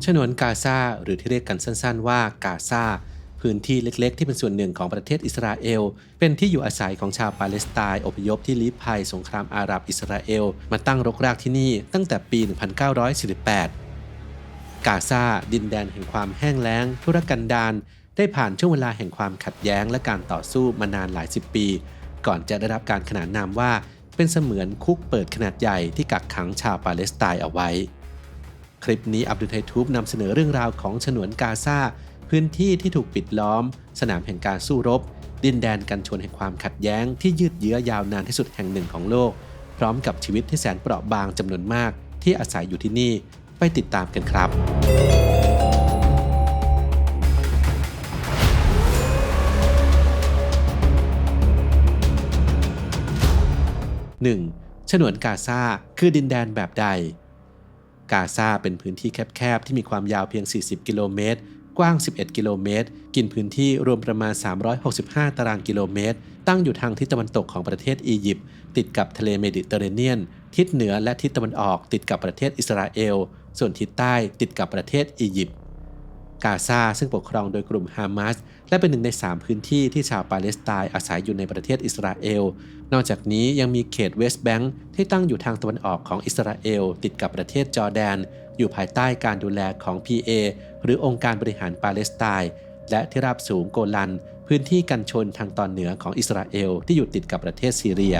ฉนวนกาซาหรือที่เรียกกันสั้นๆว่ากาซาพื้นที่เล็กๆที่เป็นส่วนหนึ่งของประเทศอิสราเอลเป็นที่อยู่อาศัยของชาวปาเลสไตน์อพยพที่ลี้ภัยสงครามอาหรับอิสราเอลมาตั้งรกรากที่นี่ตั้งแต่ปี 1948 กาซาดินแดนแห่งความแห้งแล้งทุรกันดารได้ผ่านช่วงเวลาแห่งความขัดแย้งและการต่อสู้มานานหลายสิบปีก่อนจะได้รับการขนานนามว่าเป็นเสมือนคุกเปิดขนาดใหญ่ที่กักขังชาวปาเลสไตน์เอาไว้คลิปนี้อับดุลไททูบนำเสนอเรื่องราวของฉนวนกาซาพื้นที่ที่ถูกปิดล้อมสนามแห่งการสู้รบดินแดนกันชนแห่งความขัดแย้งที่ยืดเยื้อยาวนานที่สุดแห่งหนึ่งของโลกพร้อมกับชีวิตที่แสนเปราะบางจำนวนมากที่อาศัยอยู่ที่นี่ไปติดตามกันครับ 1. ฉนวนกาซาคือดินแดนแบบใดกาซาเป็นพื้นที่แคบๆที่มีความยาวเพียง40กิโลเมตรกว้าง11กิโลเมตรกินพื้นที่รวมประมาณ365ตารางกิโลเมตรตั้งอยู่ทางทิศตะวันตกของประเทศอียิปต์ติดกับทะเลเมดิเตอร์เรเนียนทิศเหนือและทิศตะวันออกติดกับประเทศอิสราเอลส่วนทิศใต้ติดกับประเทศอียิปต์กาซาซึ่งปกครองโดยกลุ่มฮามาสและเป็นหนึ่งใน3พื้นที่ที่ชาวปาเลสไตน์อาศัยอยู่ในประเทศอิสราเอลนอกจากนี้ยังมีเขตเวสต์แบงค์ที่ตั้งอยู่ทางตะวันออกของอิสราเอลติดกับประเทศจอร์แดนอยู่ภายใต้การดูแลของ PA หรือองค์การบริหารปาเลสไตน์และที่ราบสูงโกลันพื้นที่กันชนทางตอนเหนือของอิสราเอลที่อยู่ติดกับประเทศซีเรีย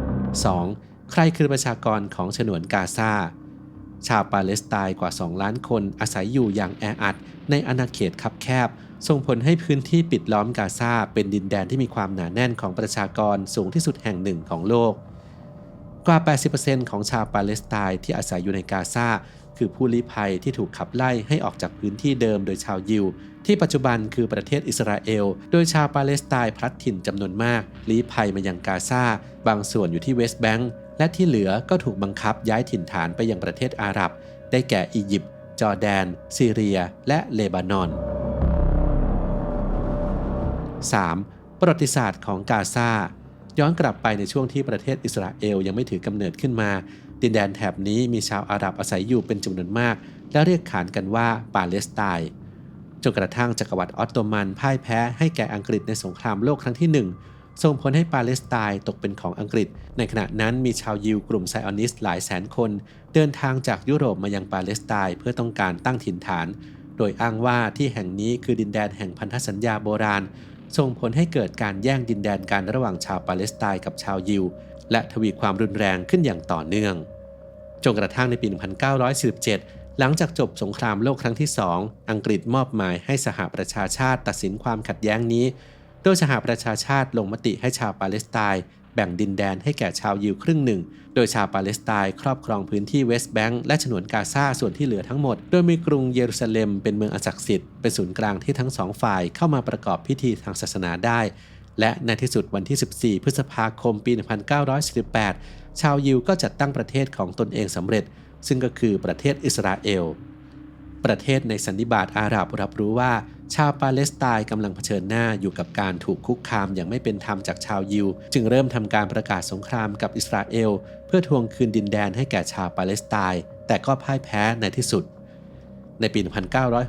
2. ใครคือประชากรของฉนวนกาซาชาวปาเลสไตน์กว่า2ล้านคนอาศัยอยู่อย่างแออัดในอาณาเขตคับแคบส่งผลให้พื้นที่ปิดล้อมกาซาเป็นดินแดนที่มีความหนาแน่นของประชากรสูงที่สุดแห่งหนึ่งของโลกกว่า 80% ของชาวปาเลสไตน์ที่อาศัยอยู่ในกาซาคือผู้ลี้ภัยที่ถูกขับไล่ให้ออกจากพื้นที่เดิมโดยชาวยิวที่ปัจจุบันคือประเทศอิสราเอลโดยชาวปาเลสไตน์พลัดถิ่นจำนวนมากลี้ภัยมายังกาซาบางส่วนอยู่ที่เวสต์แบงค์และที่เหลือก็ถูกบังคับย้ายถิ่นฐานไปยังประเทศอาหรับได้แก่อียิปต์จอร์แดนซีเรียและเลบานอน 3. ประวัติศาสตร์ของกาซาย้อนกลับไปในช่วงที่ประเทศอิสราเอลยังไม่ถือกำเนิดขึ้นมาดินแดนแถบนี้มีชาวอาหรับอาศัยอยู่เป็นจำนวนมากและเรียกขานกันว่าปาเลสไตน์จนกระทั่งจักรวรรดิออตโตมันพ่ายแพ้ให้แก่อังกฤษในสงครามโลกครั้งที่ 1ส่งผลให้ปาเลสไตน์ตกเป็นของอังกฤษในขณะนั้นมีชาวยิวกลุ่มไซออนิสต์หลายแสนคนเดินทางจากยุโรปมายังปาเลสไตน์เพื่อต้องการตั้งถิ่นฐานโดยอ้างว่าที่แห่งนี้คือดินแดนแห่งพันธสัญญาโบราณส่งผลให้เกิดการแย่งดินแดนกันระหว่างชาวปาเลสไตน์กับชาวยิวและทวีความรุนแรงขึ้นอย่างต่อเนื่องจนกระทั่งในปี 1947 หลังจากจบสงครามโลกครั้งที่ 2อังกฤษมอบหมายให้สหประชาชาติตัดสินความขัดแย้งนี้โดยสหประชาชาติลงมติให้ชาวปาเลสไตน์แบ่งดินแดนให้แก่ชาวยิวครึ่งหนึ่งโดยชาวปาเลสไตน์ครอบครองพื้นที่เวสต์แบงค์และฉนวนกาซาส่วนที่เหลือทั้งหมดโดยมีกรุงเยรูซาเล็มเป็นเมืองอันศักดิ์สิทธิ์เป็นศูนย์กลางที่ทั้งสองฝ่ายเข้ามาประกอบพิธีทางศาสนาได้และในที่สุดวันที่ 14 พฤษภาคม ปี 1948 ชาวยิวก็จัดตั้งประเทศของตนเองสำเร็จซึ่งก็คือประเทศอิสราเอลประเทศในสันนิบาตอาหรับรับรู้ว่าชาวปาเลสไตน์กำลังเผชิญหน้าอยู่กับการถูกคุกคามอย่างไม่เป็นธรรมจากชาวยิวจึงเริ่มทำการประกาศสงครามกับอิสราเอลเพื่อทวงคืนดินแดนให้แก่ชาวปาเลสไตน์แต่ก็พ่ายแพ้ในที่สุดในปี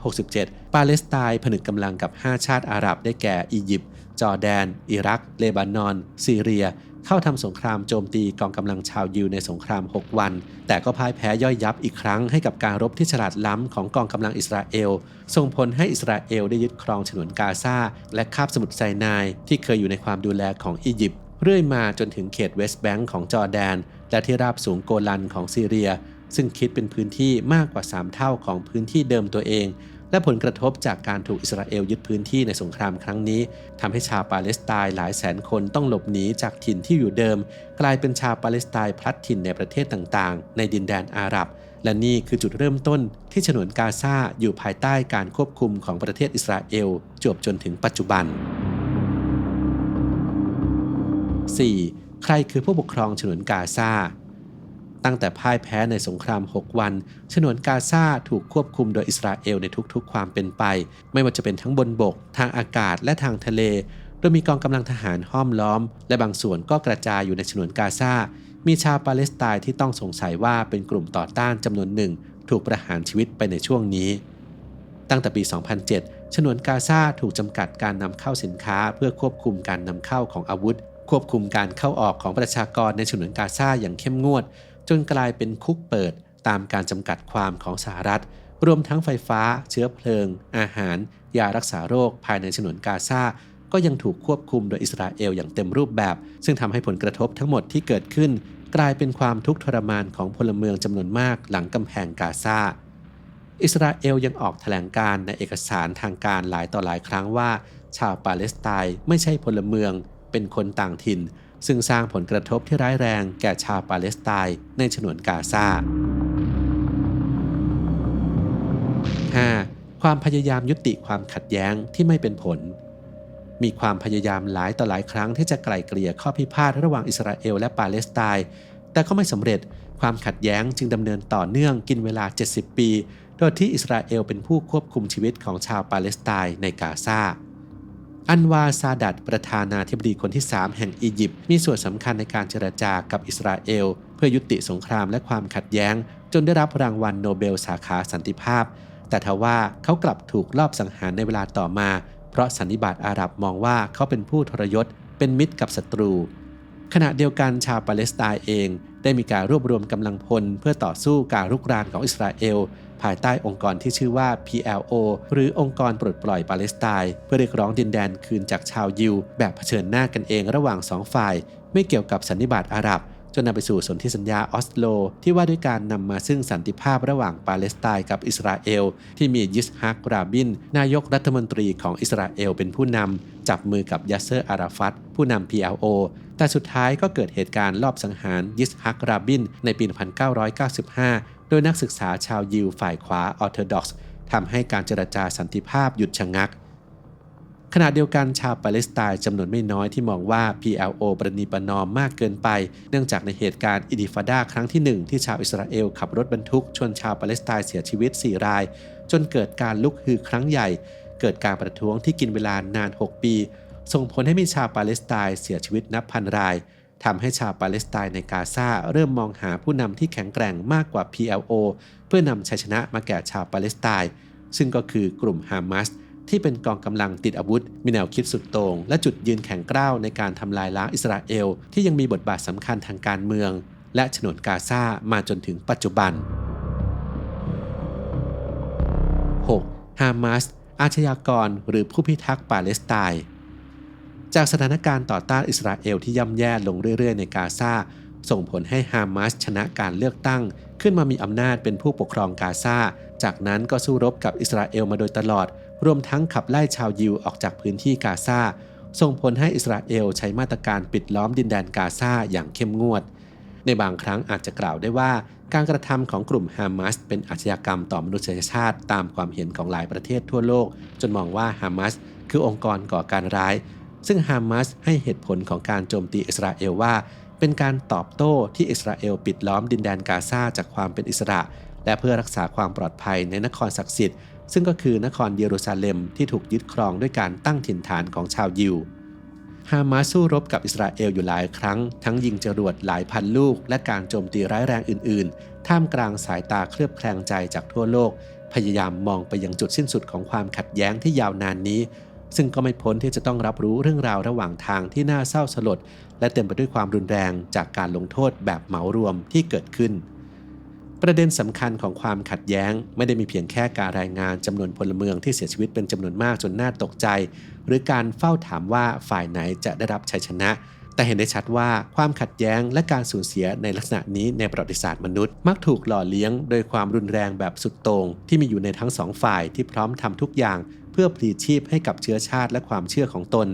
1967 ปาเลสไตน์ผนึกกำลังกับ5ชาติอาหรับได้แก่อียิปต์จอร์แดนอิรักเลบานอนซีเรียเข้าทำสงครามโจมตีกองกำลังชาวยิวในสงคราม6วันแต่ก็พ่ายแพ้ย่อยยับอีกครั้งให้กับการรบที่ฉลาดล้ำของกองกำลังอิสราเอลส่งผลให้อิสราเอลได้ยึดครองฉนวนกาซาและคาบสมุทรไซนายที่เคยอยู่ในความดูแลของอียิปต์เรื่อยมาจนถึงเขตเวสต์แบงค์ของจอร์แดนและที่ราบสูงโกลันของซีเรียซึ่งคิดเป็นพื้นที่มากกว่า3เท่าของพื้นที่เดิมตัวเองและผลกระทบจากการถูกอิสราเอลยึดพื้นที่ในสงครามครั้งนี้ทำให้ชาวปาเลสไตน์หลายแสนคนต้องหลบหนีจากถิ่นที่อยู่เดิมกลายเป็นชาวปาเลสไตน์พลัดถิ่นในประเทศต่างๆในดินแดนอาหรับและนี่คือจุดเริ่มต้นที่ฉนวนกาซาอยู่ภายใต้การควบคุมของประเทศอิสราเอลจวบจนถึงปัจจุบัน 4. ใครคือผู้ปกครองฉนวนกาซาตั้งแต่พ่ายแพ้ในสงคราม6วันฉนวนกาซาถูกควบคุมโดยอิสราเอลในทุกๆความเป็นไปไม่ว่าจะเป็นทั้งบนบกทางอากาศและทางทะเลโดยมีกองกำลังทหารห้อมล้อมและบางส่วนก็กระจายอยู่ในฉนวนกาซา มีชาวปาเลสไตน์ที่ต้องสงสัยว่าเป็นกลุ่มต่อต้านจำนวนหนึ่งถูกประหารชีวิตไปในช่วงนี้ตั้งแต่ปี 2007 ฉนวนกาซาถูกจำกัดการนำเข้าสินค้าเพื่อควบคุมการนำเข้าของอาวุธควบคุมการเข้าออกของประชากรในฉนวนกาซาอย่างเข้มงวดจนกลายเป็นคุกเปิดตามการจำกัดความของสหรัฐรวมทั้งไฟฟ้าเชื้อเพลิงอาหารยารักษาโรคภายในฉนวนกาซาก็ยังถูกควบคุมโดยอิสราเอลอย่างเต็มรูปแบบซึ่งทำให้ผลกระทบทั้งหมดที่เกิดขึ้นกลายเป็นความทุกข์ทรมานของพลเมืองจำนวนมากหลังกำแพงกาซาอิสราเอลยังออกแถลงการในเอกสารทางการหลายต่อหลายครั้งว่าชาวปาเลสไตน์ไม่ใช่พลเมืองเป็นคนต่างถิ่นซึ่งสร้างผลกระทบที่ร้ายแรงแก่ชาวปาเลสไตน์ในฉนวนกาซา 5. ความพยายามยุติความขัดแย้งที่ไม่เป็นผลมีความพยายามหลายต่อหลายครั้งที่จะไกล่เกลี่ยข้อพิพาทระหว่างอิสราเอลและปาเลสไตน์แต่ก็ไม่สำเร็จความขัดแย้งจึงดำเนินต่อเนื่องกินเวลา70 ปีโดยที่อิสราเอลเป็นผู้ควบคุมชีวิตของชาวปาเลสไตน์ในกาซาอันวาซาดัดประธานาธิบดีคนที่ 3 แห่งอียิปต์มีส่วนสำคัญในการเจรจากับอิสราเอลเพื่อยุติสงครามและความขัดแย้งจนได้รับรางวัลโนเบลสาขาสันติภาพแต่ทว่าเขากลับถูกลอบสังหารในเวลาต่อมาเพราะสันนิบาตอาหรับมองว่าเขาเป็นผู้ทรยศเป็นมิตรกับศัตรูขณะเดียวกันชาวปาเลสไตน์เองได้มีการรวบรวมกำลังพลเพื่อต่อสู้การรุกรานของอิสราเอลภายใต้องค์กรที่ชื่อว่า PLO หรือองค์กรปลดปล่อยปาเลสไตน์เพื่อเรียกร้องดินแดนคืนจากชาวยิวแบบเผชิญหน้ากันเองระหว่าง2 ฝ่ายไม่เกี่ยวกับสันนิบาตอาหรับจนนำไปสู่สนธิสัญญาออสโลที่ว่าด้วยการนำมาซึ่งสันติภาพระหว่างปาเลสไตน์กับอิสราเอลที่มียิสฮัก ราบินนายกรัฐมนตรีของอิสราเอลเป็นผู้นำจับมือกับยาสเซอร์ อาราฟัตผู้นำ PLO แต่สุดท้ายก็เกิดเหตุการณ์ลอบสังหารยิสฮัก ราบินในปี 1995 โดยนักศึกษาชาวยิวฝ่ายขวาออร์โธดอกซ์ทำให้การเจรจาสันติภาพหยุดชะงักขณะเดียวกันชาวปาเลสไตน์จำนวนไม่น้อยที่มองว่า PLO ประนีประนอมมากเกินไปเนื่องจากในเหตุการณ์อินติฟาดาครั้งที่ 1ที่ชาวอิสราเอลขับรถบรรทุกชนชาวปาเลสไตน์เสียชีวิต4 รายจนเกิดการลุกฮือครั้งใหญ่เกิดการประท้วงที่กินเวลานาน6 ปีส่งผลให้มีชาวปาเลสไตน์เสียชีวิตนับพันรายทำให้ชาวปาเลสไตน์ในกาซาเริ่มมองหาผู้นำที่แข็งแกร่งมากกว่า PLO เพื่อนำชัยชนะมาแก่ชาวปาเลสไตน์ซึ่งก็คือกลุ่มฮามาสที่เป็นกองกำลังติดอาวุธมีแนวคิดสุดโต่งและจุดยืนแข็งกร้าวในการทำลายล้างอิสราเอลที่ยังมีบทบาทสำคัญทางการเมืองและฉนวนกาซามาจนถึงปัจจุบัน 6. ฮามาสอาชญากรหรือผู้พิทักษ์ปาเลสไตน์จากสถานการณ์ต่อต้านอิสราเอลที่ย่ำแย่ลงเรื่อยๆในกาซาส่งผลให้ฮามาสชนะการเลือกตั้งขึ้นมามีอำนาจเป็นผู้ปกครองกาซาจากนั้นก็สู้รบกับอิสราเอลมาโดยตลอดรวมทั้งขับไล่ชาวยิวออกจากพื้นที่กาซาส่งผลให้อิสราเอลใช้มาตรการปิดล้อมดินแดนกาซาอย่างเข้มงวดในบางครั้งอาจจะกล่าวได้ว่าการกระทำของกลุ่มฮามาสเป็นอาชญากรรมต่อมนุษยชาติตามความเห็นของหลายประเทศทั่วโลกจนมองว่าฮามาสคือองค์กรก่อการร้ายซึ่งฮามาสให้เหตุผลของการโจมตีอิสราเอลว่าเป็นการตอบโต้ที่อิสราเอลปิดล้อมดินแดนกาซาจากความเป็นอิสระและเพื่อรักษาความปลอดภัยในนครศักดิ์สิทธิ์ซึ่งก็คือนครเยรูซาเล็มที่ถูกยึดครองด้วยการตั้งถิ่นฐานของชาวยิวฮามาสสู้รบกับอิสราเอลอยู่หลายครั้งทั้งยิงจรวดหลายพันลูกและการโจมตีร้ายแรงอื่นๆท่ามกลางสายตาเคลือบแคลงใจจากทั่วโลกพยายามมองไปยังจุดสิ้นสุดของความขัดแย้งที่ยาวนานนี้ซึ่งก็ไม่พ้นที่จะต้องรับรู้เรื่องราวระหว่างทางที่น่าเศร้าสลดและเต็มไปด้วยความรุนแรงจากการลงโทษแบบเหมารวมที่เกิดขึ้นประเด็นสำคัญของความขัดแย้งไม่ได้มีเพียงแค่การรายงานจำนวนพลเมืองที่เสียชีวิตเป็นจำนวนมากจนน่าตกใจหรือการเฝ้าถามว่าฝ่ายไหนจะได้รับชัยชนะแต่เห็นได้ชัดว่าความขัดแย้งและการสูญเสียในลักษณะนี้ในประวัติศาสตร์มนุษย์มักถูกหล่อเลี้ยงโดยความรุนแรงแบบสุดโต่งที่มีอยู่ในทั้งสองฝ่ายที่พร้อมทำทุกอย่างเพื่อพลีชีพให้กับเชื้อชาติและความเชื่อของตน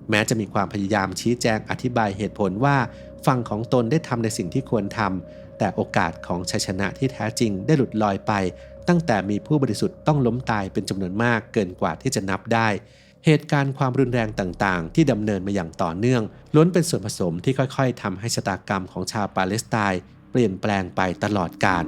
แม้จะมีความพยายามชี้แจงอธิบายเหตุผลว่าฝั่งของตนได้ทำในสิ่งที่ควรทำแต่โอกาสของชัยชนะที่แท้จริงได้หลุดลอยไปตั้งแต่มีผู้บริสุทธิ์ต้องล้มตายเป็นจำนวนมากเกินกว่าที่จะนับได้เหตุการณ์ความรุนแรงต่างๆที่ดำเนินมาอย่างต่อเนื่องล้วนเป็นส่วนผสมที่ค่อยๆทำให้ชะตากรรมของชาวปาเลสไตน์เปลี่ยนแปลงไปตลอดกาล